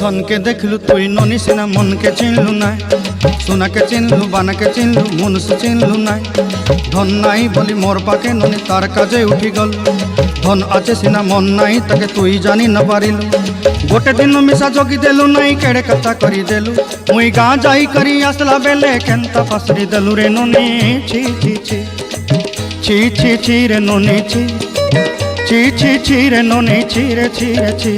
জনকে দেখলু তুই ননি সিনা মনকে চিনলু নাই, সোনাকে চিনলু বানাকে চিনলু মনুষ চিনলু নাই। ধন নাই বলি মোর পাকে ননি তার কাজে উঠি গল, ধন আছে সিনা মন নাই তাকে তুই জানি না পারিলু। গোটে দিন মিশা জগি দেলু নাই কেড়ে কথা করি দেলু, মুই গাঁ যাই করি আসলা বেলে কেনতা পাসরি দেলু রে ননি। ছি ছি ছি ছি ছি ছি রে ননি ছি ছি ছি ছি রে ননি ছি রে ছি রে ছি।